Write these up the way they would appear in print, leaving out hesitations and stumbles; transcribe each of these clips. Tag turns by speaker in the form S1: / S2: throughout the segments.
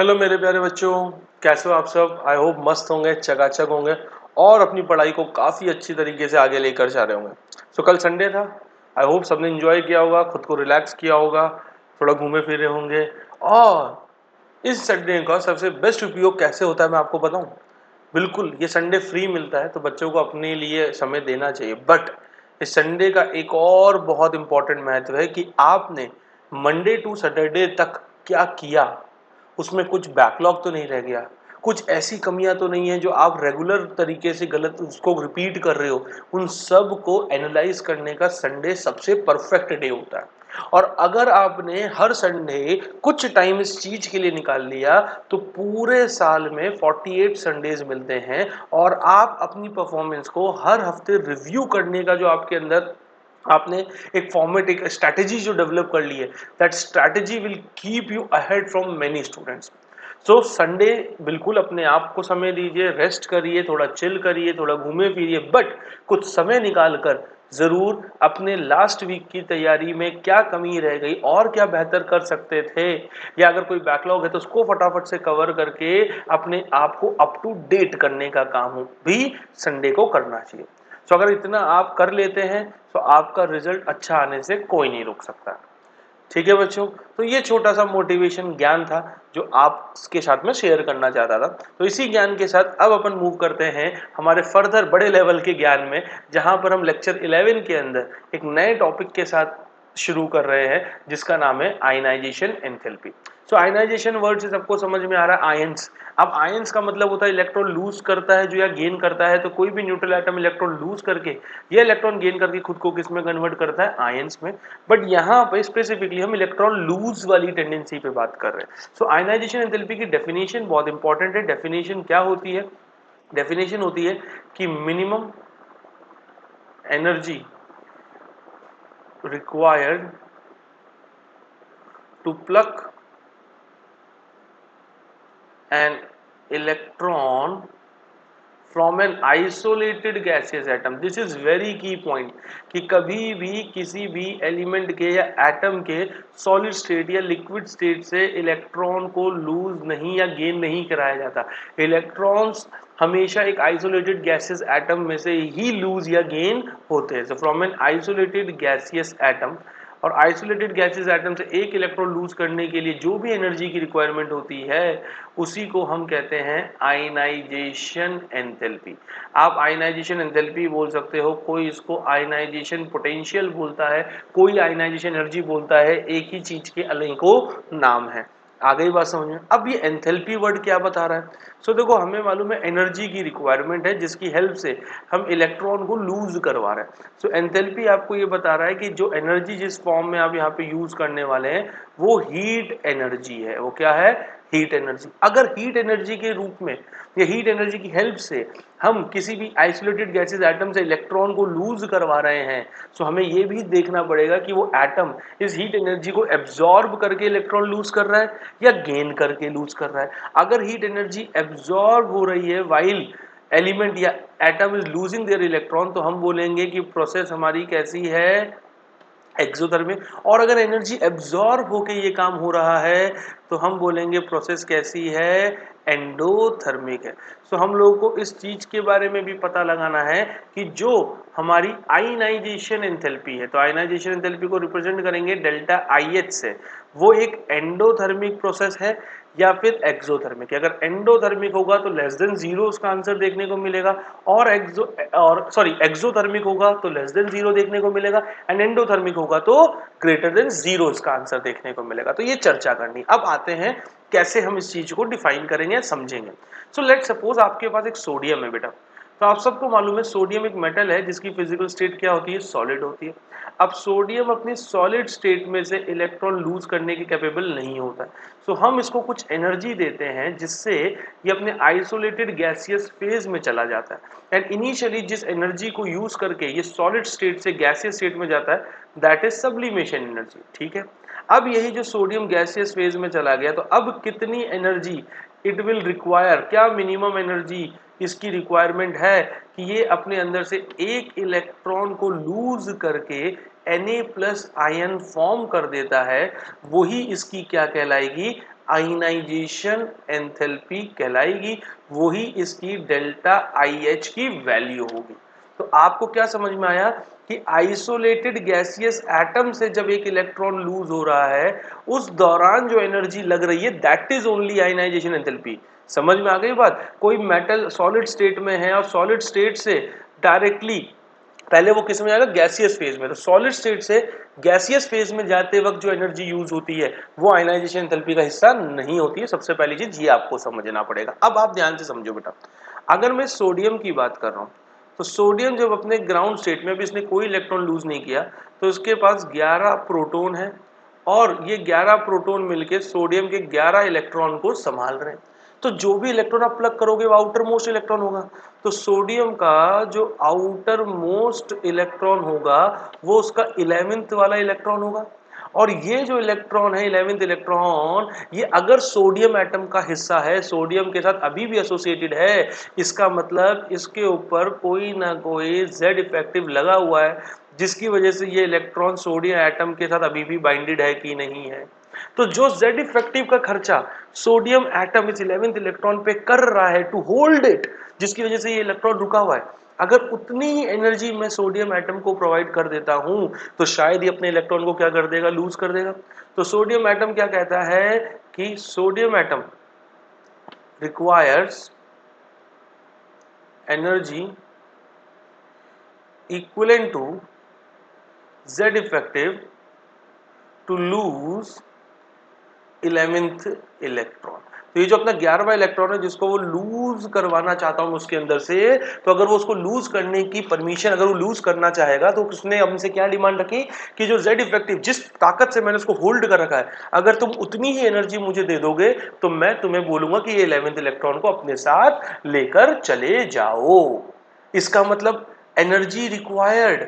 S1: Hello मेरे प्यारे बच्चों, कैसे हो आप सब। आई होप मस्त होंगे, चकाचक होंगे और अपनी पढ़ाई को काफ़ी अच्छी तरीके से आगे लेकर जा रहे होंगे। सो कल संडे था। आई होप सबने एंजॉय किया होगा, खुद को रिलैक्स किया होगा, थोड़ा घूमे फिरे होंगे। और इस संडे का सबसे बेस्ट उपयोग कैसे होता है मैं आपको बताऊं। बिल्कुल, ये संडे फ्री मिलता है तो बच्चों को अपने लिए समय देना चाहिए। बट इस संडे का एक और बहुत इंपॉर्टेंट महत्व है कि आपने मंडे टू सैटरडे तक क्या किया, उसमें कुछ बैकलॉग तो नहीं रह गया, कुछ ऐसी कमियां तो नहीं है जो आप रेगुलर तरीके से गलत उसको रिपीट कर रहे हो। उन सब को एनालाइज करने का संडे सबसे परफेक्ट डे होता है। और अगर आपने हर संडे कुछ टाइम इस चीज के लिए निकाल लिया तो पूरे साल में 48 संडेज मिलते हैं। और आप अपनी परफॉर्मेंस को हर हफ्ते रिव्यू करने का जो आपके अंदर आपने एक फॉर्मेट, एक स्ट्रैटेजी जो डेवलप कर ली है, that strategy will keep you ahead from many students. So Sunday बिल्कुल अपने आप को समय दीजिए, रेस्ट करिए, थोड़ा चिल करिए, थोड़ा घूमे फिरिए, बट कुछ समय निकाल कर जरूर अपने लास्ट वीक की तैयारी में क्या कमी रह गई और क्या बेहतर कर सकते थे, या अगर कोई बैकलॉग है तो उसको फटाफट से कवर करके अपने आप को अप टू डेट करने का काम भी संडे को करना चाहिए। तो अगर इतना आप कर लेते हैं तो आपका रिजल्ट अच्छा आने से कोई नहीं रोक सकता। ठीक है बच्चों, तो ये छोटा सा मोटिवेशन ज्ञान था जो आपके साथ में शेयर करना चाहता था। तो इसी ज्ञान के साथ अब अपन मूव करते हैं हमारे फर्दर बड़े लेवल के ज्ञान में, जहां पर हम लेक्चर 11 के अंदर एक नए टॉपिक के साथ शुरू कर रहे हैं जिसका नाम है आयनाइजेशन एंथैल्पी। सो आयनाइजेशन वर्ड से सबको समझ में आ रहा है आयंस। अब आयंस का मतलब होता है इलेक्ट्रॉन लूज करता है जो, या गेन करता है। तो कोई भी न्यूट्रल एटम इलेक्ट्रॉन लूज करके ये इलेक्ट्रॉन गेन करके खुद को किस में कन्वर्ट करता है, आयंस में। बट यहाँ पे स्पेसिफिकली हम इलेक्ट्रॉन लूज वाली टेंडेंसी पे बात कर रहे हैं। सो आयनाइजेशन एंथैल्पी की डेफिनेशन बहुत इंपॉर्टेंट है। डेफिनेशन क्या होती है? डेफिनेशन होती है कि minimum energy required to plug an electron from an isolated gaseous atom. This is very key point कि कभी भी किसी भी एलिमेंट के या एटम के सॉलिड स्टेट या लिक्विड स्टेट से इलेक्ट्रॉन को लूज नहीं या गेन नहीं कराया जाता। इलेक्ट्रॉन्स हमेशा एक आइसोलेटेड गैसियस एटम में से ही लूज या गेन होते हैं। So from an isolated gaseous atom, और आइसोलेटेड गैसेस एटम से एक इलेक्ट्रॉन लूज करने के लिए जो भी एनर्जी की रिक्वायरमेंट होती है उसी को हम कहते हैं आयनाइजेशन एंथैल्पी। आप आयनाइजेशन एंथैल्पी बोल सकते हो, कोई इसको आयनाइजेशन पोटेंशियल बोलता है, कोई आयनाइजेशन एनर्जी बोलता है, एक ही चीज के अलग को नाम है। आ गई बात समझ में? अब ये एंथैल्पी वर्ड क्या बता रहा है? सो देखो, हमें मालूम है एनर्जी की रिक्वायरमेंट है जिसकी हेल्प से हम इलेक्ट्रॉन को लूज करवा रहे हैं। सो एंथैल्पी आपको ये बता रहा है कि जो एनर्जी जिस फॉर्म में आप यहाँ पे यूज करने वाले हैं वो हीट एनर्जी है। वो क्या है? Heat energy. अगर हीट एनर्जी के रूप में या हीट एनर्जी की हेल्प से हम किसी भी आइसोलेटेड गैसेस एटम से इलेक्ट्रॉन को लूज करवा रहे हैं, तो हमें ये भी देखना पड़ेगा कि वो एटम इस हीट एनर्जी को एब्जॉर्ब करके इलेक्ट्रॉन लूज कर रहा है या गेन करके लूज कर रहा है। अगर हीट एनर्जी एब्जॉर्ब हो रही है वाइल एलिमेंट या atom is losing their electron, तो हम बोलेंगे कि प्रोसेस हमारी कैसी है? एक्सोथर्मिक। और अगर एनर्जी एब्जॉर्ब होके ये काम हो रहा है तो हम बोलेंगे प्रोसेस कैसी है? एंडोथर्मिक है। सो हम लोगों को इस चीज के बारे में भी पता लगाना है कि जो हमारी आयनाइजेशन एंथैल्पी है, तो आयनाइजेशन एंथैल्पी को रिप्रेजेंट करेंगे डेल्टा आई एच से, वो एक एंडोथर्मिक प्रोसेस है या फिर एक्सोथर्मिक है। अगर एंडोथर्मिक होगा तो लेस देन जीरो उसका आंसर देखने को मिलेगा, और एक्सोथर्मिक होगा तो लेस देन जीरो देखने को मिलेगा, एंड एंडोथर्मिक होगा तो ग्रेटर देन जीरो इसका आंसर देखने को मिलेगा। तो ये चर्चा करनी। अब आते हैं कैसे हम इस चीज को डिफाइन करेंगे, समझेंगे। सो लेट सपोज आपके पास एक सोडियम है बेटा। तो आप सबको मालूम है सोडियम एक मेटल है जिसकी फिजिकल स्टेट क्या होती है? सॉलिड होती है। अब सोडियम अपनी सॉलिड स्टेट में से इलेक्ट्रॉन लूज करने के कैपेबल नहीं होता है। सो हम इसको कुछ एनर्जी देते हैं जिससे ये अपने आइसोलेटेड गैसियस फेज में चला जाता है। एंड इनिशियली जिस एनर्जी को यूज करके ये सॉलिड स्टेट से गैसियस स्टेट में जाता है, दैट इज सब्लिमेशन एनर्जी। ठीक है। अब यही जो सोडियम गैसियस फेज में चला गया, तो अब कितनी एनर्जी इट विल रिक्वायर, क्या मिनिमम एनर्जी इसकी रिक्वायरमेंट है कि ये अपने अंदर से एक इलेक्ट्रॉन को लूज करके Na प्लस आयन फॉर्म कर देता है, वही इसकी क्या कहलाएगी? आयनाइजेशन एंथैल्पी कहलाएगी, वही इसकी डेल्टा IH की वैल्यू होगी। तो आपको क्या समझ में आया कि आइसोलेटेड गैसियस एटम से जब एक इलेक्ट्रॉन लूज हो रहा है, उस दौरान जो एनर्जी लग रही है that is only ionization enthalpy. समझ में आ गई बात? कोई मेटल सॉलिड स्टेट में है और सॉलिड स्टेट से डायरेक्टली पहले वो किस में जाएगा? गैसियस फेज में। तो सॉलिड स्टेट से गैसियस फेज में जाते वक्त जो एनर्जी यूज होती है वो आयनाइजेशन एंथैल्पी का हिस्सा नहीं होती है। सबसे पहली चीज ये आपको समझना पड़ेगा। अब आप ध्यान से समझो बेटा, अगर मैं सोडियम की बात कर रहा हूं, तो सोडियम जब अपने ग्राउंड स्टेट में भी इसने कोई इलेक्ट्रॉन लूज नहीं किया, तो इसके पास 11 प्रोटॉन है और ये 11 प्रोटॉन मिलके सोडियम के 11 इलेक्ट्रॉन को संभाल रहे हैं। तो जो भी इलेक्ट्रॉन आप प्लग करोगे वो आउटर मोस्ट इलेक्ट्रॉन होगा। तो सोडियम का जो आउटर मोस्ट इलेक्ट्रॉन होगा वो उसका 11th वाला इलेक्ट्रॉन होगा। और ये जो इलेक्ट्रॉन है 11th इलेक्ट्रॉन, ये अगर सोडियम एटम का हिस्सा है, सोडियम के साथ अभी भी एसोसिएटेड है, इसका मतलब इसके ऊपर कोई ना कोई Z इफेक्टिव लगा हुआ है, जिसकी वजह से ये इलेक्ट्रॉन सोडियम एटम के साथ अभी भी बाइंडेड है कि नहीं है। तो जो Z इफेक्टिव का खर्चा सोडियम एटम इस 11th इलेक्ट्रॉन पे कर रहा है टू होल्ड इट, जिसकी वजह से ये इलेक्ट्रॉन रुका हुआ है, अगर उतनी ही एनर्जी मैं सोडियम एटम को प्रोवाइड कर देता हूं तो शायद ये अपने इलेक्ट्रॉन को क्या कर देगा? लूज कर देगा। तो सोडियम एटम क्या कहता है कि sodium atom requires energy equivalent to Z effective to lose 11th electron. तो ये जो अपना 11वां इलेक्ट्रॉन है जिसको वो लूज करवाना चाहता हूं उसके अंदर से, तो अगर वो उसको लूज करने की परमिशन, अगर वो लूज करना चाहेगा तो उसने हमसे क्या डिमांड रखी कि जो Z इफेक्टिव जिस ताकत से मैंने उसको होल्ड कर रखा है, अगर तुम उतनी ही एनर्जी मुझे दे दोगे तो मैं तुम्हें बोलूंगा कि ये 11th इलेक्ट्रॉन को अपने साथ लेकर चले जाओ। इसका मतलब एनर्जी रिक्वायर्ड,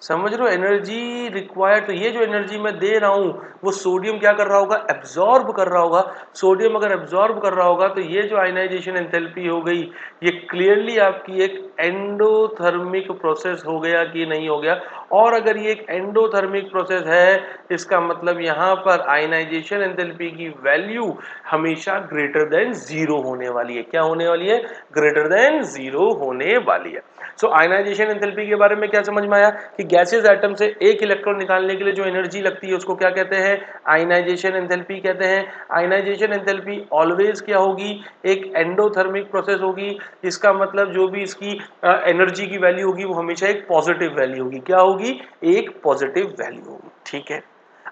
S1: समझ रहे हो? Energy required. तो ये जो एनर्जी मैं दे रहा हूं वो सोडियम क्या कर रहा होगा? एब्जॉर्ब कर रहा होगा। सोडियम अगर एब्जॉर्ब कर रहा होगा तो ये जो आयनाइजेशन एंथैल्पी हो गई, ये क्लियरली आपकी एक एंडोथर्मिक प्रोसेस हो गया कि नहीं हो गया। और अगर ये एक एंडोथर्मिक प्रोसेस है, इसका मतलब यहां पर आयनाइजेशन एंथैल्पी की वैल्यू हमेशा ग्रेटर देन जीरो होने वाली है। क्या होने वाली है? ग्रेटर देन जीरो होने वाली है। सो आयनाइजेशन एंथैल्पी के बारे में क्या समझ में आया कि गैसियस एटम से एक इलेक्ट्रॉन निकालने के लिए जो एनर्जी लगती है उसको क्या कहते हैं? आयनाइजेशन एंथैल्पी कहते हैं। आयनाइजेशन एंथैल्पी ऑलवेज क्या होगी? एक एंडोथर्मिक प्रोसेस होगी। इसका मतलब जो भी इसकी एनर्जी की वैल्यू होगी वो हमेशा एक पॉजिटिव वैल्यू होगी। क्या होगी? एक पॉजिटिव वैल्यू होगी। ठीक है,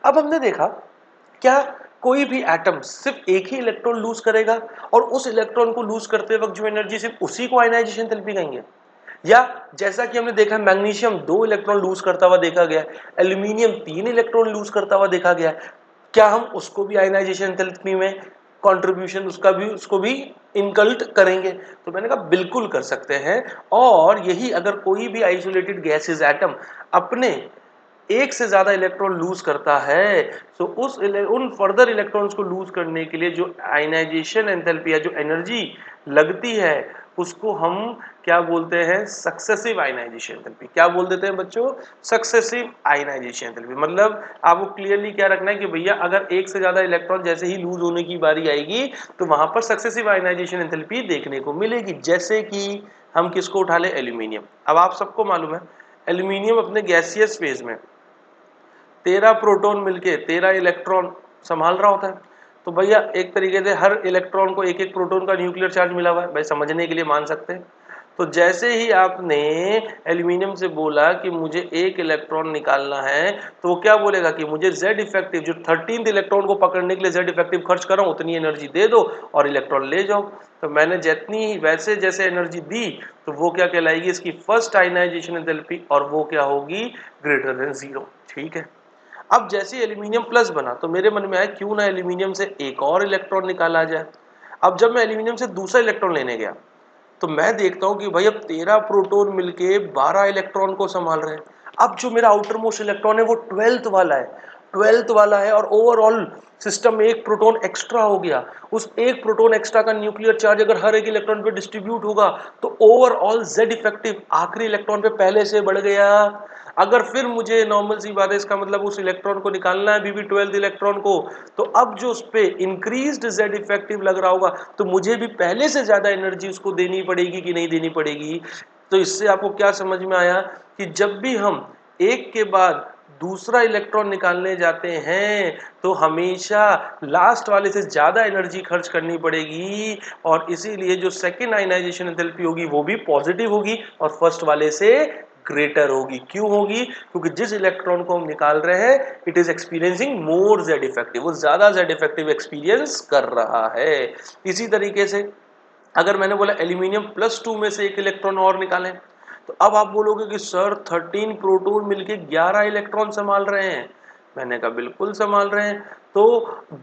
S1: अब हमने देखा क्या कोई भी एटम सिर्फ एक ही इलेक्ट्रॉन लूज करेगा और उस इलेक्ट्रॉन को लूज करते वक्त जो एनर्जी सिर्फ उसी को आयनाइजेशन एंथैल्पी कहेंगे? या जैसा कि हमने देखा मैग्नीशियम 2 इलेक्ट्रॉन लूज करता हुआ देखा गया, एल्यूमिनियम 3 इलेक्ट्रॉन लूज करता हुआ देखा गया, क्या हम उसको भी आयनाइजेशन एंथैल्पी में कंट्रीब्यूशन उसको भी इनकल्ट करेंगे? तो मैंने कहा बिल्कुल कर सकते हैं। और यही अगर कोई भी आइसोलेटेड गैसेस एटम अपने एक से ज्यादा इलेक्ट्रॉन लूज करता है तो उन फर्दर इलेक्ट्रॉन्स को लूज करने के लिए जो आयनाइजेशन एंथैल्पी या जो एनर्जी लगती है उसको हम क्या बोलते हैं? Successive ionization enthalpy. क्या बोल देते हैं बच्चों? Successive ionization enthalpy. मतलब आपको क्लियरली क्या रखना है कि भैया अगर एक से ज्यादा इलेक्ट्रॉन जैसे ही लूज होने की बारी आएगी तो वहां पर सक्सेसिव आयनाइजेशन एंथैल्पी देखने को मिलेगी। जैसे कि हम किसको उठा ले? एल्यूमिनियम। अब आप सबको मालूम है एल्यूमिनियम अपने गैसियस फेज में 13 प्रोटॉन मिलके 13 इलेक्ट्रॉन संभाल रहा होता है। तो भैया एक तरीके से हर इलेक्ट्रॉन को एक एक प्रोटॉन का न्यूक्लियर चार्ज मिला हुआ है, भाई समझने के लिए मान सकते हैं। तो जैसे ही आपने एल्यूमिनियम से बोला कि मुझे एक इलेक्ट्रॉन निकालना है तो वो क्या बोलेगा कि मुझे Z इफेक्टिव जो 13th इलेक्ट्रॉन को पकड़ने के लिए Z इफेक्टिव खर्च कर रहा हूं उतनी एनर्जी दे दो और इलेक्ट्रॉन ले जाओ। तो मैंने जितनी वैसे जैसे एनर्जी दी तो वो क्या कहलाएगी? इसकी फर्स्ट आयनाइजेशन एंथैल्पी, और वो क्या होगी? Greater than zero. ठीक है, अब जैसे एल्यूमिनियम प्लस बना तो मेरे मन में आया क्यों ना एल्यूमिनियम से एक और इलेक्ट्रॉन निकाला जाए। अब जब मैं एल्यूमिनियम से दूसरा इलेक्ट्रॉन लेने गया तो मैं देखता हूं कि भाई अब 13 प्रोटॉन मिलके 12 इलेक्ट्रॉन को संभाल रहे हैं। अब जो मेरा आउटर मोस्ट इलेक्ट्रॉन है वो 12th वाला है। 12th वाला है और ओवरऑल सिस्टम में एक प्रोटॉन एक्स्ट्रा हो गया, उस एक प्रोटॉन एक्स्ट्रा का न्यूक्लियर चार्ज अगर हर एक इलेक्ट्रॉन पे डिस्ट्रीब्यूट होगा तो ओवरऑल Z इफेक्टिव आखिरी इलेक्ट्रॉन पे पहले से बढ़ गया। अगर फिर मुझे नॉर्मल सी बात है, इसका मतलब उस इलेक्ट्रॉन को निकालना है बीबी 12th इलेक्ट्रॉन को, तो अब जो उस पे इंक्रीज्ड Z इफेक्टिव लग रहा होगा तो मुझे भी पहले से ज्यादा एनर्जी उसको देनी पड़ेगी कि नहीं देनी पड़ेगी। तो इससे आपको क्या समझ में आया कि जब भी हम एक के बाद दूसरा इलेक्ट्रॉन निकालने जाते हैं तो हमेशा लास्ट वाले से ज्यादा एनर्जी खर्च करनी पड़ेगी, और इसीलिए जो सेकेंड आयनाइजेशन एंथैल्पी होगी वो भी पॉजिटिव होगी और फर्स्ट वाले से ग्रेटर होगी। क्यों होगी? क्योंकि जिस इलेक्ट्रॉन को हम निकाल रहे हैं it is experiencing more Z effective, वो ज्यादा Z इफेक्टिव एक्सपीरियंस कर रहा है। इसी तरीके से अगर मैंने बोला एल्यूमिनियम +2 में से एक इलेक्ट्रॉन और निकालें, तो अब आप बोलोगे कि सर 13 प्रोटॉन मिलके 11 इलेक्ट्रॉन संभाल रहे हैं। मैंने कहा बिल्कुल संभाल रहे हैं। तो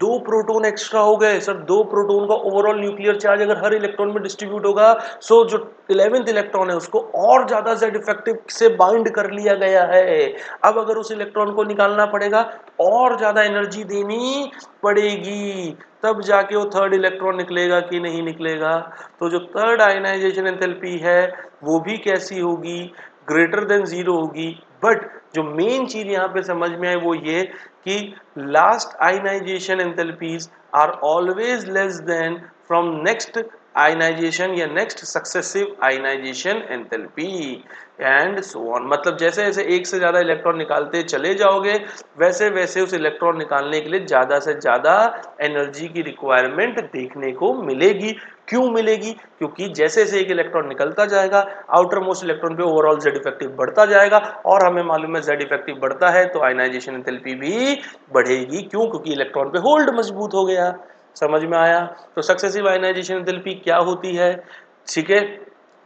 S1: 2 प्रोटॉन एक्स्ट्रा हो गए सर, 2 प्रोटॉन का ओवरऑल न्यूक्लियर चार्ज अगर हर इलेक्ट्रॉन में डिस्ट्रीब्यूट होगा, सो जो 11th इलेक्ट्रॉन है उसको और ज्यादा Z इफेक्टिव से बाइंड कर लिया गया है। अब अगर उस इलेक्ट्रॉन को निकालना पड़ेगा और ज्यादा एनर्जी देनी पड़ेगी, तब जाके वो थर्ड इलेक्ट्रॉन निकलेगा कि नहीं निकलेगा। तो जो थर्ड आयनाइजेशन एंथैल्पी है वो भी कैसी होगी? ग्रेटर देन 0 होगी। बट जो मेन चीज यहाँ पे समझ में आए वो ये कि last ionisation enthalpies are always less than from next ionisation या next successive ionization enthalpy and so on. मतलब जैसे जैसे एक से ज्यादा इलेक्ट्रॉन निकालते चले जाओगे वैसे वैसे उस इलेक्ट्रॉन निकालने के लिए ज्यादा से ज्यादा एनर्जी की रिक्वायरमेंट देखने को मिलेगी। क्यों मिलेगी? क्योंकि जैसे जैसे एक इलेक्ट्रॉन निकलता जाएगा आउटर मोस्ट इलेक्ट्रॉन पे ओवरऑल Z इफेक्टिव बढ़ता जाएगा, और हमें मालूम है Z इफेक्टिव बढ़ता है तो आयनाइजेशन एंथैल्पी भी बढ़ेगी। क्यों? क्योंकि इलेक्ट्रॉन पे होल्ड मजबूत हो गया। समझ में आया? तो सक्सेसिव आयनाइजेशन एंथैल्पी क्या होती है? ठीक है,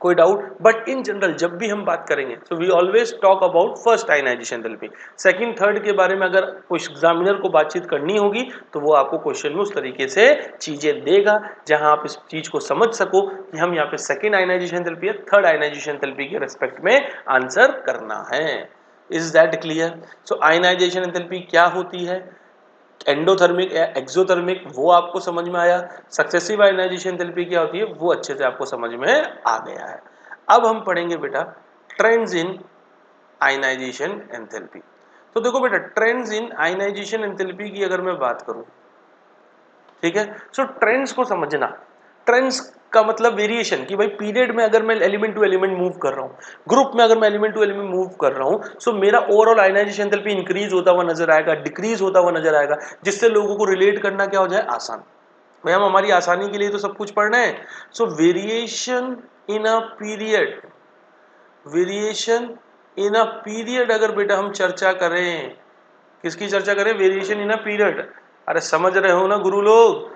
S1: कोई डाउट? बट इन जनरल जब भी हम बात करेंगे so we always talk about first ionization enthalpy. Second third के बारे में अगर कोई एग्जामिनर को बातचीत करनी होगी तो वो आपको क्वेश्चन में उस तरीके से चीजें देगा जहां आप इस चीज को समझ सको कि हम यहाँ पे सेकंड आयनाइजेशन एंथैल्पी या थर्ड आयनाइजेशन एंथैल्पी के रेस्पेक्ट में आंसर करना है। Is that clear? So ionization enthalpy क्या होती है, एंडोथर्मिक या एक्सोथर्मिक वो आपको समझ में आया, सक्सेसिव आयनाइजेशन एंथैल्पी क्या होती है वो अच्छे से आपको समझ में आ गया है। अब हम पढ़ेंगे बेटा ट्रेंड्स इन आयनाइजेशन एंथैल्पी। तो देखो बेटा ट्रेंड्स इन आयनाइजेशन एंथैल्पी की अगर मैं बात करूं, ठीक है, सो ट्रेंड्स को समझना। ट्रेंड्स का मतलब वेरिएशन कि भाई पीरियड में अगर मैं एलिमेंट टू एलिमेंट मूव कर रहा हूं, ग्रुप में अगर मैं एलिमेंट टू एलिमेंट मूव कर रहा हूं, सो मेरा ओवरऑल आयनाइजेशन एंथैल्पी इंक्रीज होता हुआ नजर आएगा, डिक्रीज होता हुआ नजर आएगा, जिससे लोगों को रिलेट करना क्या हो जाए आसान। भाई हम हमारी आसानी के लिए तो सब कुछ पढ़ रहे हैं। सो variation in a period, variation in a period अगर बेटा हम चर्चा करें, किसकी चर्चा करें? Variation in a period. अरे समझ रहे हो ना गुरु लोग,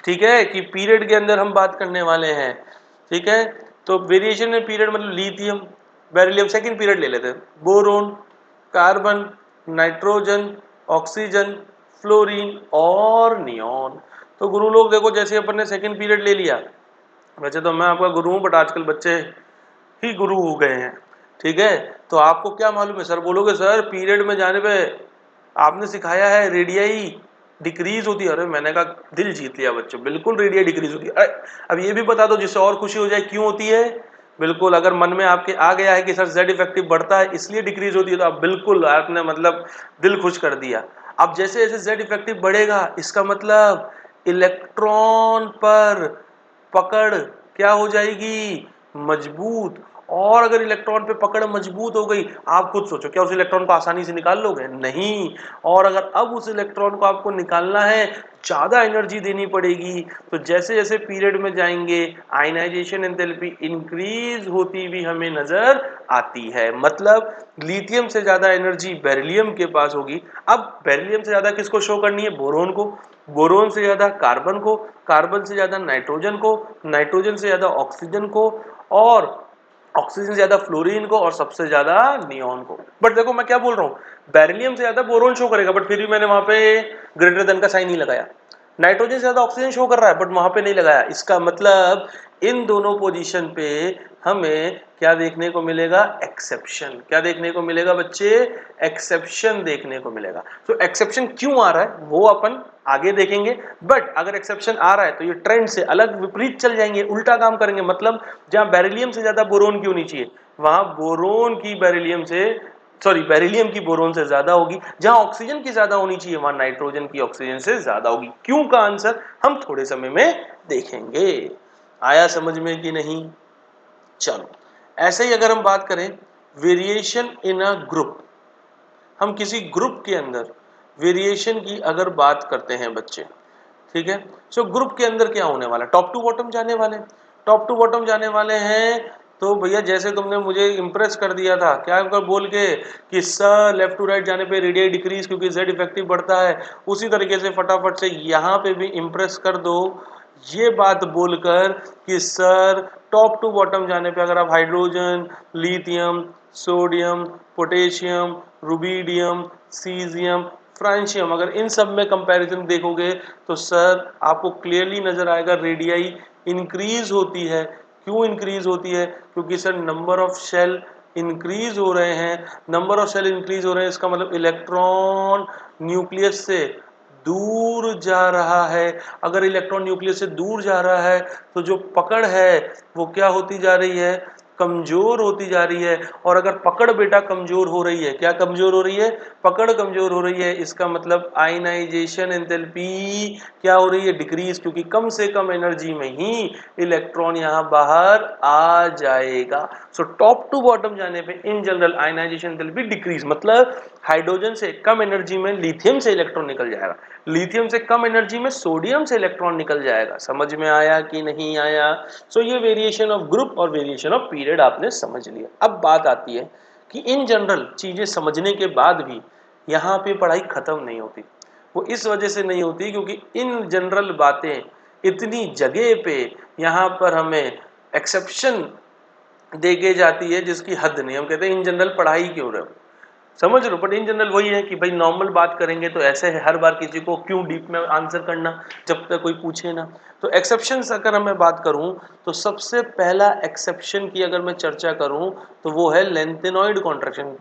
S1: ठीक है, कि पीरियड के अंदर हम बात करने वाले हैं। ठीक है, तो वेरिएशन इन पीरियड मतलब लिथियम, बेरिलियम, सेकंड पीरियड ले लेते हैं, boron, carbon, nitrogen, oxygen, fluorine और नियॉन। तो गुरु लोग देखो जैसे अपन ने सेकंड पीरियड ले लिया, वैसे तो मैं आपका गुरु हूं बट आजकल बच्चे ही गुरु हो गए हैं। ठीक है, तो आपको क्या मालूम है? सर बोलोगे सर पीरियड में जाने पे आपने सिखाया है रेडियाई डिक्रीज होती है। अरे मैंने कहा दिल जीत लिया बच्चों, बिल्कुल रेडियाई डिक्रीज होती है। अरे अब ये भी बता दो जिससे और खुशी हो जाए क्यों होती है। बिल्कुल, अगर मन में आपके आ गया है कि सर Z इफेक्टिव बढ़ता है इसलिए डिक्रीज होती है तो आप बिल्कुल आपने मतलब दिल खुश कर दिया। अब जैसे जैसे Z इफेक्टिव बढ़ेगा इसका मतलब इलेक्ट्रॉन पर पकड़ क्या हो जाएगी? मजबूत। और अगर इलेक्ट्रॉन पे पकड़ मजबूत हो गई, आप खुद सोचो क्या उस इलेक्ट्रॉन को आसानी से निकाल लोगे? नहीं। और अगर अब उस इलेक्ट्रॉन को आपको निकालना है ज्यादा एनर्जी देनी पड़ेगी। तो जैसे जैसे पीरियड में जाएंगे आयनाइजेशन एंथैल्पी इंक्रीज होती भी हमें नजर आती है। मतलब लिथियम से ज्यादा एनर्जी बेरिलियम के पास होगी। अब बेरिलियम से ज्यादा किसको शो करनी है? बोरोन को, बोरोन से ज्यादा कार्बन को, कार्बन से ज्यादा नाइट्रोजन को, नाइट्रोजन से ज्यादा ऑक्सीजन को, और ऑक्सीजन से ज्यादा फ्लोरीन को, और सबसे ज्यादा नियॉन को। बट देखो मैं क्या बोल रहा हूं, बेरिलियम से ज्यादा बोरोन शो करेगा बट फिर भी मैंने वहां पे ग्रेटर देन का साइन नहीं लगाया। नाइट्रोजन से ज्यादा ऑक्सीजन शो कर रहा है बट वहां पे नहीं लगाया। इसका मतलब इन दोनों पोजीशन पे हमें क्या देखने को मिलेगा? एक्सेप्शन। क्या देखने को मिलेगा बच्चे? एक्सेप्शन देखने को मिलेगा। तो एक्सेप्शन क्यों आ रहा है वो अपन आगे देखेंगे, बट अगर एक्सेप्शन आ रहा है तो ये ट्रेंड से अलग विपरीत चल जाएंगे, उल्टा काम करेंगे। मतलब जहां बेरिलियम से ज्यादा बोरोन की होनी चाहिए वहां बोरोन की बेरिलियम से बेरिलियम की बोरोन से ज्यादा होगी। जहां ऑक्सीजन की ज्यादा होनी चाहिए वहां नाइट्रोजन की ऑक्सीजन से ज्यादा होगी। क्यों का आंसर हम थोड़े समय में देखेंगे। आया समझ में कि नहीं? चलो, ऐसे ही अगर हम बात करें वेरिएशन इन अ ग्रुप, हम किसी ग्रुप के अंदर वेरिएशन की अगर बात करते हैं बच्चे, ठीक है। सो ग्रुप के अंदर क्या होने वाला? टॉप टू बॉटम जाने वाले, टॉप टू बॉटम जाने वाले हैं। तो भैया जैसे तुमने मुझे इंप्रेस कर दिया था क्या कर बोल के कि सर लेफ्ट टू राइट जाने पे रेडियस डिक्रीज क्योंकि जेड इफेक्टिव बढ़ता है, उसी तरीके से फटाफट से यहाँ पे भी इंप्रेस कर दो ये बात बोलकर कि सर टॉप टू बॉटम जाने पे अगर आप hydrogen, lithium, sodium, potassium, rubidium, caesium, francium अगर इन सब में कंपैरिजन देखोगे तो सर आपको क्लियरली नजर आएगा रेडियाई इंक्रीज होती है। क्यों इंक्रीज होती है? क्योंकि sir number of shell increase हो रहे हैं। नंबर ऑफ शेल इंक्रीज हो रहे हैं इसका मतलब इलेक्ट्रॉन न्यूक्लियस से दूर जा रहा है। अगर इलेक्ट्रॉन न्यूक्लियस से दूर जा रहा है तो जो पकड़ है वो क्या होती जा रही है? कमजोर होती जा रही है। और अगर पकड़ बेटा कमजोर हो रही है, क्या कमजोर हो रही है? पकड़ कमजोर हो रही है, इसका मतलब आयनाइजेशन एंथैल्पी क्या हो रही है? डिक्रीज, क्योंकि कम से कम एनर्जी में ही इलेक्ट्रॉन यहां बाहर आ जाएगा। सो टॉप टू बॉटम जाने पे in general ionization enthalpy decrease, मतलब हाइड्रोजन से कम एनर्जी में लिथियम से इलेक्ट्रॉन निकल जाएगा, लिथियम से कम एनर्जी में सोडियम से इलेक्ट्रॉन निकल जाएगा। समझ में आया कि नहीं आया? सो ये वेरिएशन ऑफ ग्रुप और वेरिएशन ऑफ पीरियड आपने समझ लिया। अब बात आती है कि इन जनरल चीजें समझने के बाद भी यहाँ पे पढ़ाई खत्म नहीं होती। वो इस वजह से नहीं होती क्योंकि इन जनरल बातें इतनी जगह पे यहाँ पर हमें एक्सेप्शन देके जाती है जिसकी हद नहीं। हम कहते हैं इन जनरल पढ़ाई क्यों रहे हो, समझ लो, बट इन जनरल वही है कि भाई नॉर्मल बात करेंगे तो ऐसे है, हर बार किसी को क्यों डीप में आंसर करना जब तक कोई पूछे ना। तो एक्सेप्शंस अगर मैं बात करूं तो सबसे पहला एक्सेप्शन की अगर मैं चर्चा करूं तो वो है लेंथेनॉइड कॉन्ट्रैक्शन।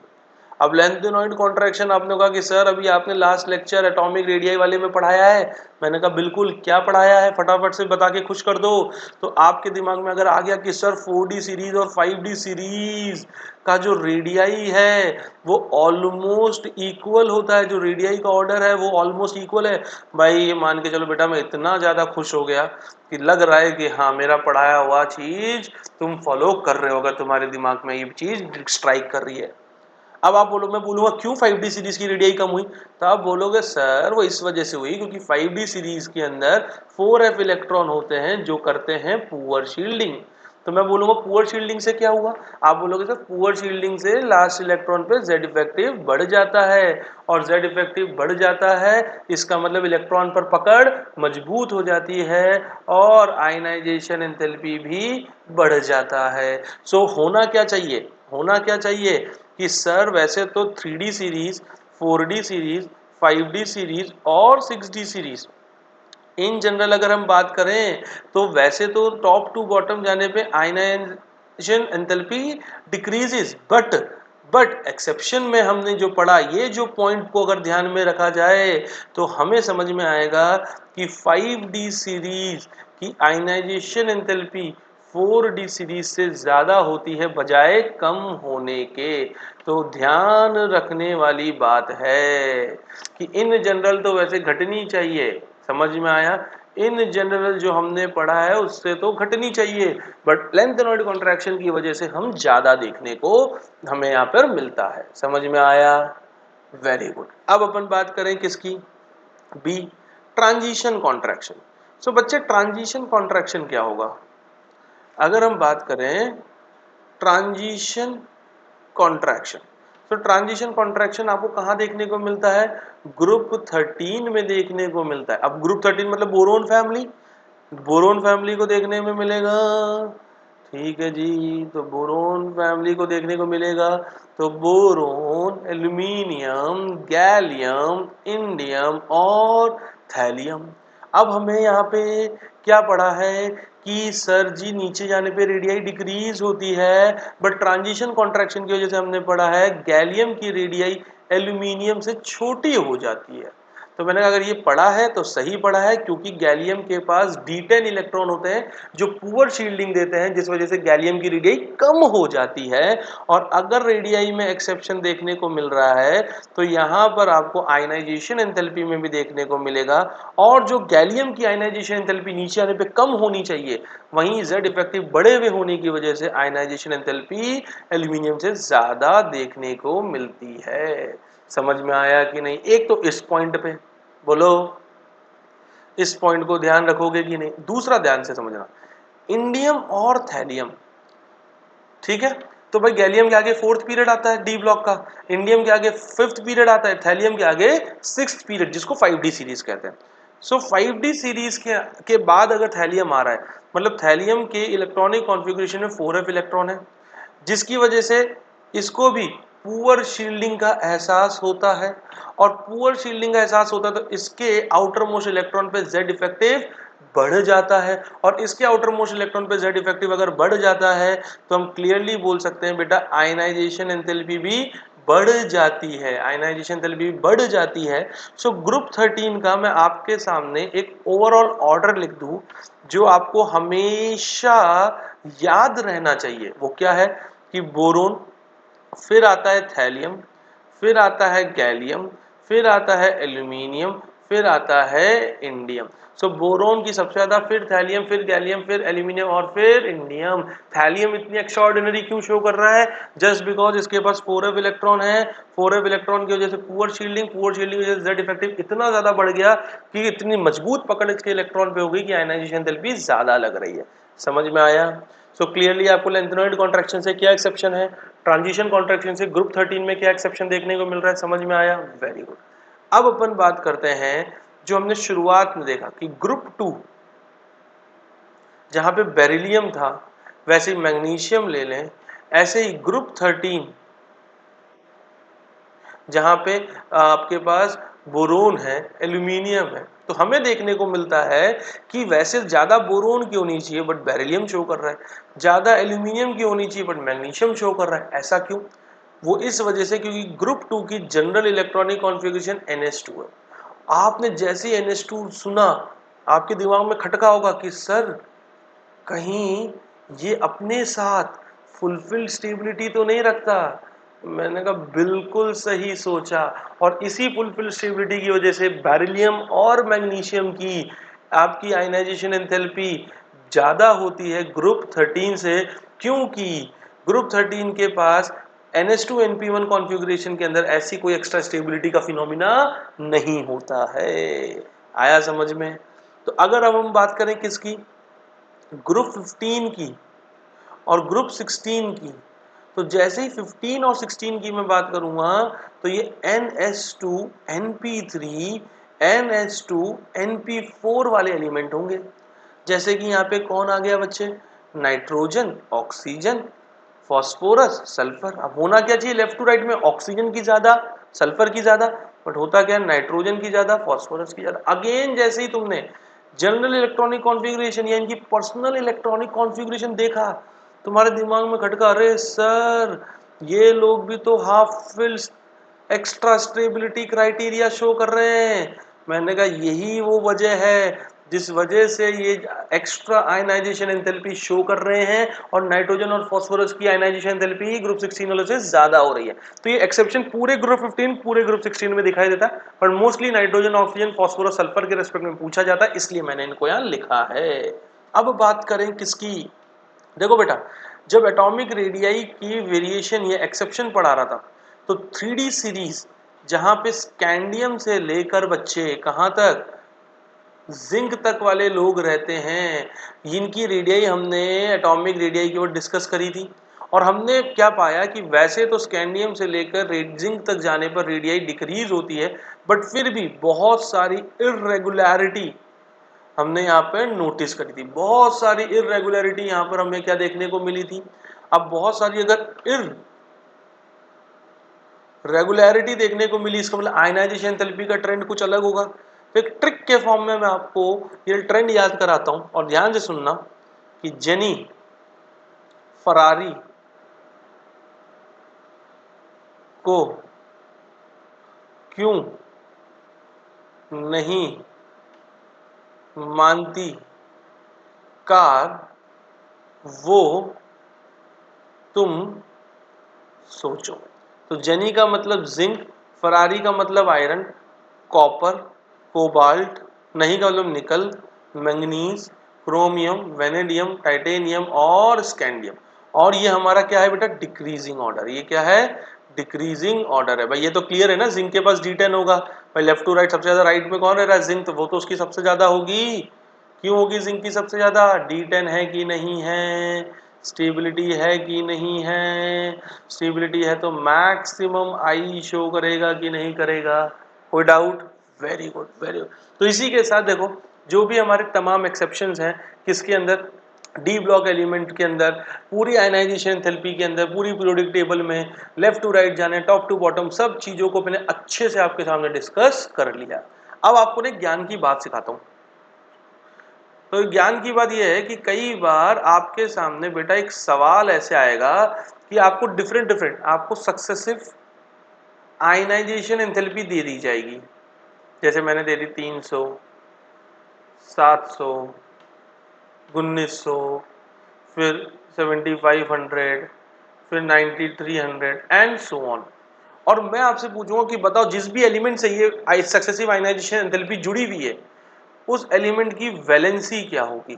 S1: अब लेंथेनॉइड कॉन्ट्रैक्शन आपने कहा कि सर अभी आपने लास्ट लेक्चर एटॉमिक रेडियाई वाले में पढ़ाया है। मैंने कहा बिल्कुल, क्या पढ़ाया है फटाफट से बता के खुश कर दो। तो आपके दिमाग में अगर आ गया कि सर 4D सीरीज और 5D सीरीज का जो रेडियाई है वो ऑलमोस्ट इक्वल होता है, जो रेडियाई का ऑर्डर है वो ऑलमोस्ट इक्वल है, भाई ये मान के चलो बेटा मैं इतना ज्यादा खुश हो गया कि लग रहा है कि हाँ मेरा पढ़ाया हुआ चीज तुम फॉलो कर रहे हो, अगर तुम्हारे दिमाग में ये चीज स्ट्राइक कर रही है। अब आप बोलो, मैं बोलूंगा क्यों 5D सीरीज की रेडियाई कम हुई, तो आप बोलोगे सर वो इस वजह से हुई क्योंकि 5D सीरीज के अंदर 4f इलेक्ट्रॉन होते हैं जो करते हैं पुअर शील्डिंग। तो मैं बोलूंगा पुअर शील्डिंग से क्या हुआ, आप बोलोगे सर पुअर शील्डिंग से लास्ट इलेक्ट्रॉन पे z इफेक्टिव बढ़ जाता है, और z इफेक्टिव बढ़ जाता है इसका मतलब इलेक्ट्रॉन पर पकड़ मजबूत हो जाती है और आयनाइजेशन एंथैल्पी भी बढ़ जाता है। सो होना क्या चाहिए, होना क्या चाहिए कि सर वैसे तो 3D series, 4D series, 5D series और 6D सीरीज इन जनरल अगर हम बात करें तो वैसे तो टॉप टू बॉटम जाने पे ionization enthalpy decreases, but exception में हमने जो पढ़ा, ये जो पॉइंट को अगर ध्यान में रखा जाए तो हमें समझ में आएगा कि 5D सीरीज की आयनाइजेशन एंथैल्पी 4D सीरीज से ज्यादा होती है बजाय कम होने के। तो ध्यान रखने वाली बात है कि इन जनरल तो वैसे घटनी चाहिए, समझ में आया? इन जनरल जो हमने पढ़ा है उससे तो घटनी चाहिए, बट लेंथेनॉइड कॉन्ट्रैक्शन की वजह से हम ज्यादा देखने को हमें यहाँ पर मिलता है। समझ में आया? Very good. अब अपन बात करें किसकी? B, transition contraction. सो बच्चे ट्रांजिशन कॉन्ट्रैक्शन क्या होगा? अगर हम बात करें ट्रांजिशन कॉन्ट्रैक्शन, तो ट्रांजिशन कॉन्ट्रैक्शन आपको कहाँ देखने को मिलता है? ग्रुप 13 में देखने को मिलता है। अब ग्रुप 13 मतलब बोरोन फैमिली, बोरोन फैमिली को देखने में मिलेगा। ठीक है जी, तो बोरोन फैमिली को देखने को मिलेगा। तो बोरोन, एल्यूमिनियम, गैलियम, इंडियम और थैलियम। अब हमें यहाँ पे क्या पढ़ा है कि सर जी नीचे जाने पे रेडियाई डिक्रीज होती है, बट ट्रांजिशन कॉन्ट्रैक्शन की वजह से हमने पढ़ा है गैलियम की रेडियाई एल्यूमिनियम से छोटी हो जाती है। तो मैंने कहा अगर ये पढ़ा है तो सही पढ़ा है, क्योंकि गैलियम के पास D10 इलेक्ट्रॉन होते हैं जो पुअर शील्डिंग देते हैं, जिस वजह से गैलियम की रेडियाई कम हो जाती है। और अगर रेडियाई में एक्सेप्शन देखने को मिल रहा है तो यहाँ पर आपको आयनाइजेशन एंथैल्पी में भी देखने को मिलेगा, और जो गैलियम की आयनाइजेशन एंथैल्पी नीचे आने पे कम होनी चाहिए, वहीं Z इफेक्टिव बढ़े हुए होने की वजह से आयनाइजेशन एंथैल्पी एल्यूमिनियम से ज्यादा देखने को मिलती है। समझ में आया कि नहीं? एक तो इस पॉइंट पे बोलो, इस पॉइंट को ध्यान रखोगे कि नहीं? दूसरा ध्यान से समझना, इंडियम और थैलियम, ठीक है? तो भाई गैलियम के आगे फोर्थ पीरियड आता है डी ब्लॉक का, इंडियम के आगे फिफ्थ पीरियड आता है, थैलियम के आगे सिक्स्थ पीरियड, जिसको 5D सीरीज कहते हैं। सो 5D सीरीज के बाद अगर थैलियम आ रहा है, मतलब थैलियम के इलेक्ट्रॉनिक कॉन्फ़िगरेशन में 4f इलेक्ट्रॉन है, जिसकी वजह से इसको भी पुअर शील्डिंग का एहसास होता है, और पुअर शील्डिंग का एहसास होता है तो इसके आउटर मोस्ट इलेक्ट्रॉन पे Z इफेक्टिव बढ़ जाता है, और इसके आउटर मोस्ट इलेक्ट्रॉन पे Z इफेक्टिव अगर बढ़ जाता है तो हम क्लियरली बोल सकते हैं बेटा आयनाइजेशन एंथैल्पी भी बढ़ जाती है, आयनाइजेशन एंथैल्पी बढ़ जाती है। सो ग्रुप 13 का मैं आपके सामने एक ओवरऑल ऑर्डर लिख दूं जो आपको हमेशा याद रहना चाहिए। वो क्या है कि बोरोन, फिर आता है थैलियम, फिर आता है गैलियम, फिर आता है एल्यूमिनियम, फिर आता है इंडियम। सो बोरोन की सबसे ज्यादा, फिर थैलियम, फिर गैलियम, फिर एल्यूमिनियम और फिर इंडियम। थैलियम इतनी एक्स्ट्राऑर्डिनरी क्यों शो कर रहा है? जस्ट बिकॉज इसके पास 4f इलेक्ट्रॉन है, 4f इलेक्ट्रॉन की वजह से पुअर शील्डिंग की वजह से Z इफेक्टिव इतना ज्यादा बढ़ गया कि इतनी मजबूत पकड़ इसके इलेक्ट्रॉन पे हो गई कि आयनाइजेशन एंथैल्पी ज्यादा लग रही है। समझ में आया? सो क्लियरली आपको लेंथेनॉइड कॉन्ट्रैक्शन से क्या एक्सेप्शन है, ट्रांजिशन कॉन्ट्रैक्शन से ग्रुप 13 में क्या एक्सेप्शन देखने को मिल रहा है, समझ में आया? Very good. अब अपन बात करते हैं जो हमने शुरुआत में देखा कि ग्रुप 2 जहां पे बेरिलियम था, वैसे ही मैग्नीशियम ले लें, ऐसे ही ग्रुप 13 जहां पे आपके पास बोरोन है, एल्यूमिनियम है, तो हमें देखने को मिलता है कि वैसे ज्यादा बोरोन की होनी चाहिए बट बेरिलियम शो कर रहा है, ज्यादा एल्यूमिनियम की होनी चाहिए बट मैग्नीशियम शो कर रहा है। ऐसा क्यों? वो इस वजह से क्योंकि ग्रुप 2 की जनरल इलेक्ट्रॉनिक कॉन्फ़िगरेशन NH2 है। आपने जैसे ही NH2 सुना, आपके दिमाग में खटका होगा कि सर कहीं ये अपने साथ फुलफिल स्टेबिलिटी तो नहीं रखता। मैंने कहा बिल्कुल सही सोचा, और इसी फुलफिल स्टेबिलिटी की वजह से बेरिलियम और मैग्नीशियम की आपकी आयनाइजेशन एंथैल्पी ज्यादा होती है ग्रुप 13 से, क्योंकि ग्रुप 13 के पास NH2 NP1 कॉन्फ़िगरेशन के अंदर ऐसी कोई एक्स्ट्रा स्टेबिलिटी का फिनोमिना नहीं होता है। आया समझ में? तो अगर अब हम बात करें किसकी, ग्रुप 15 की और ग्रुप 16 की, तो जैसे ही 15 और 16 की मैं बात करूंगा तो ये NH2 NP3 NH2 NP4 वाले एलिमेंट होंगे। जैसे कि यहाँ पे कौन आ गया बच्चे, नाइट्रोजन, ऑक्सीजन, फॉस्फोरस, सल्फर। अब होना क्या चाहिए लेफ्ट टू राइट में, ऑक्सीजन की ज्यादा, सल्फर की ज्यादा, बट होता क्या है, नाइट्रोजन की ज्यादा, फॉस्फोरस की ज्यादा। अगेन जैसे ही तुमने जनरल इलेक्ट्रॉनिक कॉन्फ़िगरेशन या इनकी पर्सनल इलेक्ट्रॉनिक कॉन्फ़िगरेशन देखा, तुम्हारे दिमाग में खटका, अरे सर ये लोग भी तो half fill extra stability criteria show कर रहे हैं। मैंने कहा यही वो वजह है जिस वजह से ये एक्स्ट्रा आयनाइजेशन एंथैल्पी शो कर रहे हैं, और नाइट्रोजन और फास्फोरस की आयनाइजेशन एंथैल्पी ग्रुप 16 वालों से ज्यादा हो रही है। तो ये एक्सेप्शन पूरे ग्रुप 15 पूरे ग्रुप 16 में दिखाई देता है, पर mostly nitrogen, oxygen, phosphorus, sulphur के रेस्पेक्ट में पूछा जाता है, इसलिए मैंने इनको यहाँ लिखा है। अब बात करें किसकी, देखो बेटा जब एटॉमिक रेडियाई की वेरिएशन या एक्सेप्शन पढ़ा रहा था तो 3D सीरीज जहां पे स्कैंडियम से लेकर बच्चे कहां तक, जिंक तक वाले लोग रहते हैं, इनकी रेडियाई हमने एटॉमिक रेडियाई की ओर डिस्कस करी थी, और हमने क्या पाया कि वैसे तो स्कैंडियम से लेकर जिंक तक जाने पर रेडियाई डिक्रीज होती है, बट फिर भी बहुत सारी इरेगुलरिटी हमने यहाँ पे नोटिस करी थी, बहुत सारी इरेगुलरिटी यहाँ पर हमें क्या देखने को मिली थी। अब बहुत सारी अगर रेगुलरिटी देखने को मिली, इसका मतलब आयनाइजेशन एंथैल्पी का ट्रेंड कुछ अलग होगा। तो एक ट्रिक के फॉर्म में मैं आपको ये ट्रेंड याद कराता हूं और ध्यान से सुनना कि जेनी फरारी को क्यों नहीं मानती कार, वो तुम सोचो। तो जेनी का मतलब जिंक, फरारी का मतलब आयरन, कॉपर, कोबाल्ट, नहीं का मतलब निकल, मैंगनीज, क्रोमियम, वेनेडियम, टाइटेनियम और स्कैंडियम। और ये हमारा क्या है बेटा, डिक्रीजिंग ऑर्डर। ये क्या है, डिक्रीजिंग ऑर्डर है भाई। ये तो क्लियर है ना, जिंक के पास D10 होगा भाई, लेफ्ट टू राइट सबसे ज्यादा राइट में कौन रह रहा है, जिंक, तो वो तो उसकी सबसे ज्यादा होगी। क्यों होगी जिंक की सबसे ज्यादा, D10 है कि नहीं है, स्टेबिलिटी है कि नहीं है, स्टेबिलिटी है तो मैक्सिमम आई शो करेगा कि नहीं करेगा, कोई doubt, very good very good. तो इसी के साथ देखो जो भी हमारे तमाम एक्सेप्शंस हैं किसके अंदर, डी ब्लॉक एलिमेंट के अंदर, पूरी आयनाइजेशन एंथैल्पी के अंदर, पूरी पीरियोडिक टेबल में लेफ्ट टू राइट जाने, टॉप टू बॉटम, सब चीजों को मैंने अच्छे से आपके सामने डिस्कस कर लिया। अब आपको एक ज्ञान की बात सिखाता हूं। तो ज्ञान की बात यह है कि कई बार आपके सामने बेटा एक सवाल ऐसे आएगा कि आपको डिफरेंट डिफरेंट आपको सक्सेसिव आयनाइजेशन एंथैल्पी दे दी जाएगी। जैसे मैंने दे दी 300, 700, 1900, फिर 7500, फिर 9300 एंड सो ऑन। और मैं आपसे पूछूंगा कि बताओ जिस भी एलिमेंट से ये सक्सेसिव आयनाइजेशन एंथैल्पी जुड़ी हुई है उस एलिमेंट की वैलेंसी क्या होगी।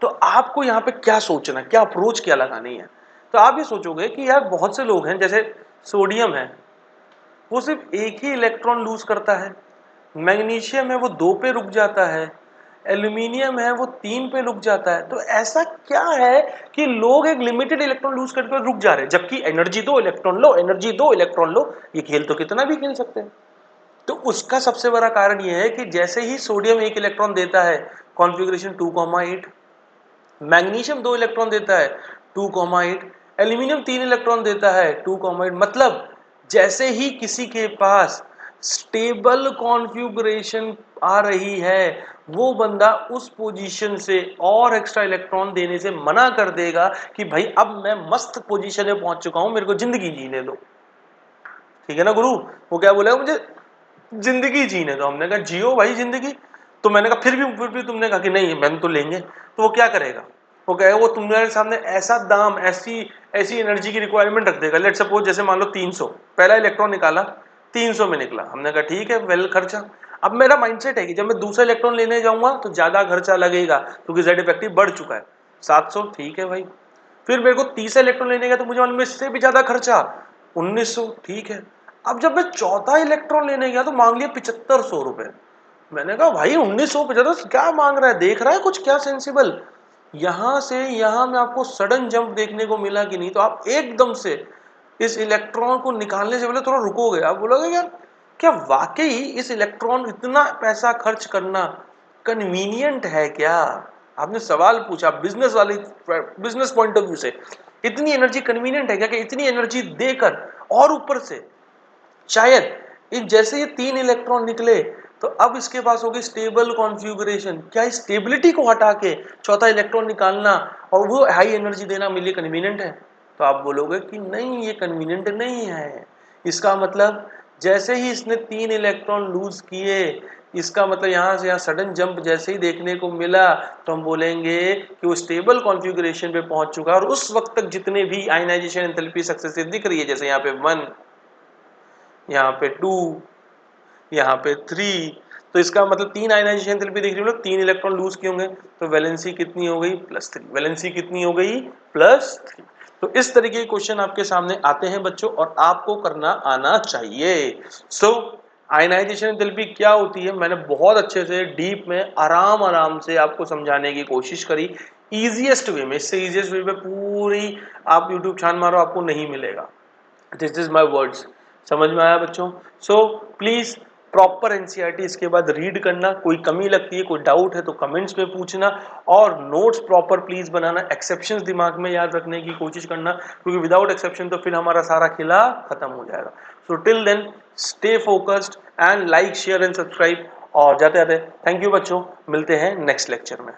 S1: तो आपको यहाँ पे क्या सोचना, क्या अप्रोच क्या लगानी है। तो आप ये सोचोगे कि यार बहुत से लोग हैं, जैसे सोडियम है वो सिर्फ एक ही इलेक्ट्रॉन लूज करता है, मैग्नीशियम है वो 2 पे रुक जाता है, एल्यूमिनियम है वो 3 पे रुक जाता है। तो ऐसा क्या है कि लोग एक लिमिटेड इलेक्ट्रॉन लूज करके रुक जा रहे हैं, जबकि एनर्जी दो इलेक्ट्रॉन लो, एनर्जी दो इलेक्ट्रॉन लो, ये खेल तो कितना भी खेल सकते हैं। तो उसका सबसे बड़ा कारण यह है कि जैसे ही सोडियम एक इलेक्ट्रॉन देता है कॉन्फ़िगरेशन 2,8, मैग्नीशियम 2 इलेक्ट्रॉन देता है 2,8, एल्यूमिनियम 3 इलेक्ट्रॉन देता है 2,8, मतलब जैसे ही किसी के पास स्टेबल कॉन्फ़िगरेशन आ रही है वो बंदा उस पोजीशन से और एक्स्ट्रा इलेक्ट्रॉन देने से मना कर देगा कि भाई अब मैं मस्त पोजीशन में पहुंच चुका हूं, मेरे को जिंदगी जीने दो। ठीक है ना गुरु, वो क्या बोलेगा, मुझे जिंदगी जीने दो। हमने कहा जियो भाई जिंदगी। तो मैंने कहा फिर भी तुमने कहा कि नहीं मैंने तो लेंगे, तो वो क्या करेगा, वो कहेगा वो तुम्हारे सामने ऐसा दाम, ऐसी ऐसी एनर्जी की रिक्वायरमेंट रख देगा। लेट सपोज जैसे मान लो 300, पहला इलेक्ट्रॉन निकाला 300 में निकला, हमने कहा ठीक है वेल खर्चा। अब मेरा माइंडसेट है कि जब मैं दूसरा इलेक्ट्रॉन लेने जाऊंगा तो ज्यादा खर्चा लगेगा क्योंकि जेड इफेक्टिव बढ़ चुका है 700, ठीक है भाई। फिर मेरे को तीसरा इलेक्ट्रॉन लेने का तो मुझे मालूम है इससे भी ज्यादा खर्चा 1900, ठीक है। अब जब मैं चौथा इलेक्ट्रॉन लेने गया तो मांग लिया 7500 रुपए। मैंने कहा भाई 1975 क्या मांग रहा है, देख रहा है कुछ क्या सेंसिबल। यहां से यहां में आपको सडन जंप देखने को मिला कि नहीं, तो आप एकदम से इस इलेक्ट्रॉन को निकालने से पहले थोड़ा रुकोगे, आप बोलोगे यार क्या वाकई इस इलेक्ट्रॉन इतना पैसा खर्च करना कन्वीनियंट है क्या। आपने सवाल पूछा बिजनेस वाले, बिजनेस पॉइंट ऑफ व्यू से इतनी एनर्जी कन्वीनियंट है क्या कि इतनी एनर्जी देकर, और ऊपर से शायद इन जैसे ये 3 इलेक्ट्रॉन निकले तो अब इसके पास होगी स्टेबल कॉन्फ़िगरेशन, क्या स्टेबिलिटी को हटा के चौथा इलेक्ट्रॉन निकालना और वो हाई एनर्जी देना मेरे लिए कन्वीनियंट है। तो आप बोलोगे कि नहीं ये कन्वीनियंट नहीं है। इसका मतलब जैसे ही इसने 3 इलेक्ट्रॉन लूज किए, इसका मतलब यहां से यहां सडन जंप जैसे ही देखने को मिला तो हम बोलेंगे कि वो स्टेबल कॉन्फ़िगरेशन पे पहुंच चुका है। और उस वक्त तक जितने भी आयनाइजेशन एंथैल्पी सक्सेसिव दिख रही है, जैसे यहाँ पे 1, यहाँ पे 2, यहाँ पे 3, तो इसका मतलब 3 आयनाइजेशन एंथैल्पी दिख रही है, 3 इलेक्ट्रॉन लूज किए होंगे, तो वैलेंसी कितनी हो गई +3, वैलेंसी कितनी हो गई +3। तो इस तरीके के क्वेश्चन आपके सामने आते हैं बच्चों और आपको करना आना चाहिए। सो आयनाइजेशन एंथैल्पी क्या होती है मैंने बहुत अच्छे से डीप में आराम आराम से आपको समझाने की कोशिश करी इजीएस्ट वे में। इससे इजीएस्ट वे में पूरी आप यूट्यूब छान मारो आपको नहीं मिलेगा। दिस इज माई वर्ड्स, समझ में आया बच्चों। सो प्लीज प्रॉपर एनसीईआरटी इसके बाद रीड करना, कोई कमी लगती है, कोई डाउट है तो कमेंट्स में पूछना, और notes proper please banana, exceptions दिमाग में याद रखने की कोशिश करना, क्योंकि विदाउट एक्सेप्शन तो फिर हमारा सारा खिला खत्म हो जाएगा। So till then stay focused and like share and subscribe. और जाते जाते थैंक यू बच्चों, मिलते हैं नेक्स्ट लेक्चर में।